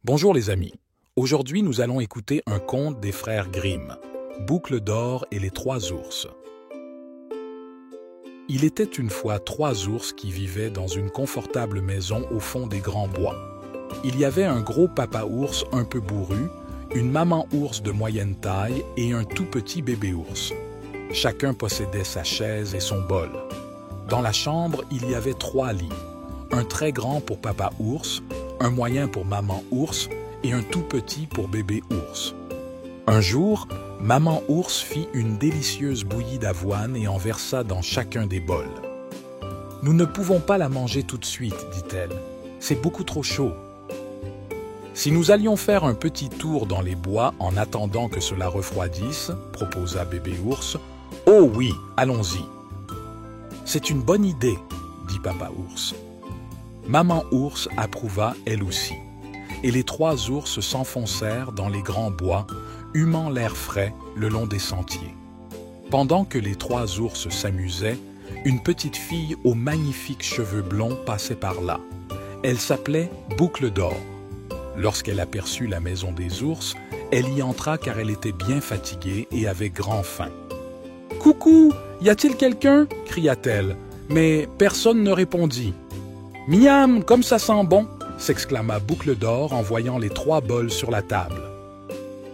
Bonjour les amis, aujourd'hui nous allons écouter un conte des frères Grimm, Boucle d'or et les trois ours. Il était une fois trois ours qui vivaient dans une confortable maison au fond des grands bois. Il y avait un gros papa ours un peu bourru, une maman ours de moyenne taille et un tout petit bébé ours. Chacun possédait sa chaise et son bol. Dans la chambre, il y avait trois lits, un très grand pour papa ours, un moyen pour maman ours et un tout petit pour bébé ours. Un jour, maman ours fit une délicieuse bouillie d'avoine et en versa dans chacun des bols. « Nous ne pouvons pas la manger tout de suite, dit-elle. C'est beaucoup trop chaud. » « Si nous allions faire un petit tour dans les bois en attendant que cela refroidisse, proposa bébé ours. « Oh oui, allons-y. »« C'est une bonne idée, dit papa ours. » Maman ours approuva elle aussi, et les trois ours s'enfoncèrent dans les grands bois, humant l'air frais le long des sentiers. Pendant que les trois ours s'amusaient, une petite fille aux magnifiques cheveux blonds passait par là. Elle s'appelait Boucle d'or. Lorsqu'elle aperçut la maison des ours, elle y entra car elle était bien fatiguée et avait grand faim. « Coucou, y a-t-il quelqu'un » cria-t-elle, mais personne ne répondit. « Miam, comme ça sent bon !» s'exclama Boucle d'or en voyant les trois bols sur la table.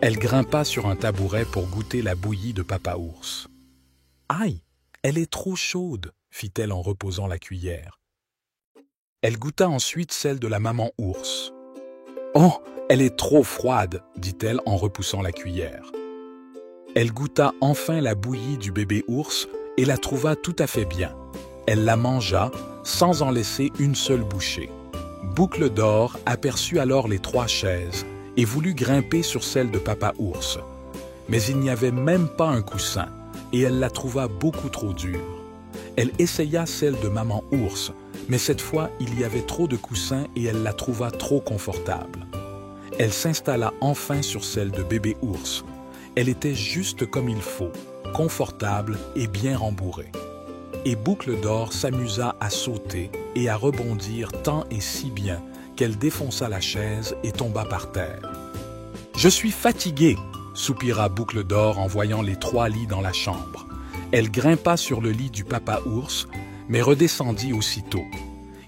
Elle grimpa sur un tabouret pour goûter la bouillie de papa ours. « Aïe, elle est trop chaude !» fit-elle en reposant la cuillère. Elle goûta ensuite celle de la maman ours. « Oh, elle est trop froide !» dit-elle en repoussant la cuillère. Elle goûta enfin la bouillie du bébé ours et la trouva tout à fait bien. Elle la mangea sans en laisser une seule bouchée. Boucle d'or aperçut alors les trois chaises et voulut grimper sur celle de papa ours. Mais il n'y avait même pas un coussin et elle la trouva beaucoup trop dure. Elle essaya celle de maman ours, mais cette fois il y avait trop de coussins et elle la trouva trop confortable. Elle s'installa enfin sur celle de bébé ours. Elle était juste comme il faut, confortable et bien rembourrée. Et Boucle d'or s'amusa à sauter et à rebondir tant et si bien qu'elle défonça la chaise et tomba par terre. « Je suis fatiguée !» soupira Boucle d'or en voyant les trois lits dans la chambre. Elle grimpa sur le lit du papa ours, mais redescendit aussitôt.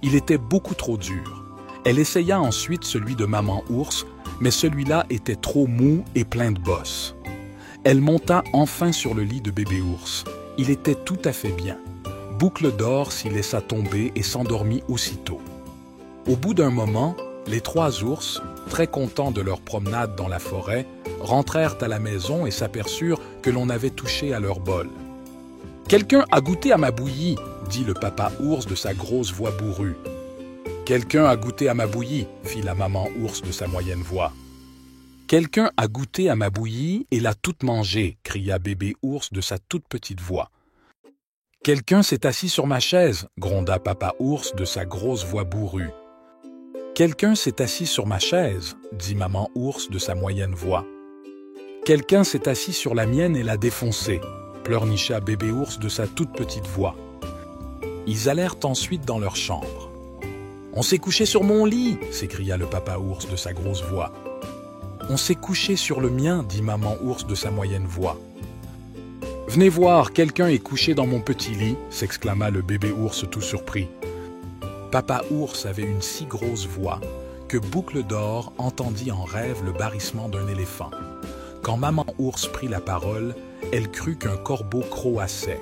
Il était beaucoup trop dur. Elle essaya ensuite celui de maman ours, mais celui-là était trop mou et plein de bosses. Elle monta enfin sur le lit de bébé ours. Il était tout à fait bien. Boucle d'or s'y laissa tomber et s'endormit aussitôt. Au bout d'un moment, les trois ours, très contents de leur promenade dans la forêt, rentrèrent à la maison et s'aperçurent que l'on avait touché à leur bol. « Quelqu'un a goûté à ma bouillie » dit le papa ours de sa grosse voix bourrue. « Quelqu'un a goûté à ma bouillie » fit la maman ours de sa moyenne voix. « Quelqu'un a goûté à ma bouillie et l'a toute mangée » cria bébé ours de sa toute petite voix. « Quelqu'un s'est assis sur ma chaise » gronda papa ours de sa grosse voix bourrue. « Quelqu'un s'est assis sur ma chaise » dit maman ours de sa moyenne voix. « Quelqu'un s'est assis sur la mienne et l'a défoncée » pleurnicha bébé ours de sa toute petite voix. Ils allèrent ensuite dans leur chambre. « On s'est couché sur mon lit » s'écria le papa ours de sa grosse voix. « On s'est couché sur le mien » dit maman ours de sa moyenne voix. « Venez voir, quelqu'un est couché dans mon petit lit » s'exclama le bébé ours tout surpris. Papa ours avait une si grosse voix que Boucle d'or entendit en rêve le barrissement d'un éléphant. Quand maman ours prit la parole, elle crut qu'un corbeau croassait.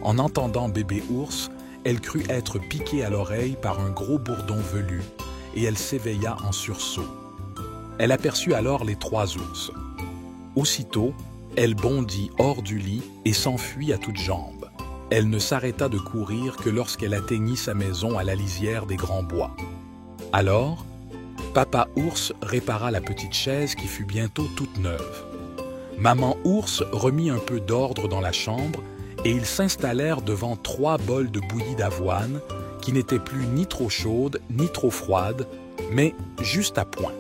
En entendant bébé ours, elle crut être piquée à l'oreille par un gros bourdon velu et elle s'éveilla en sursaut. Elle aperçut alors les trois ours. Aussitôt, elle bondit hors du lit et s'enfuit à toutes jambes. Elle ne s'arrêta de courir que lorsqu'elle atteignit sa maison à la lisière des grands bois. Alors, papa ours répara la petite chaise qui fut bientôt toute neuve. Maman ours remit un peu d'ordre dans la chambre et ils s'installèrent devant trois bols de bouillie d'avoine qui n'étaient plus ni trop chaudes ni trop froides, mais juste à point.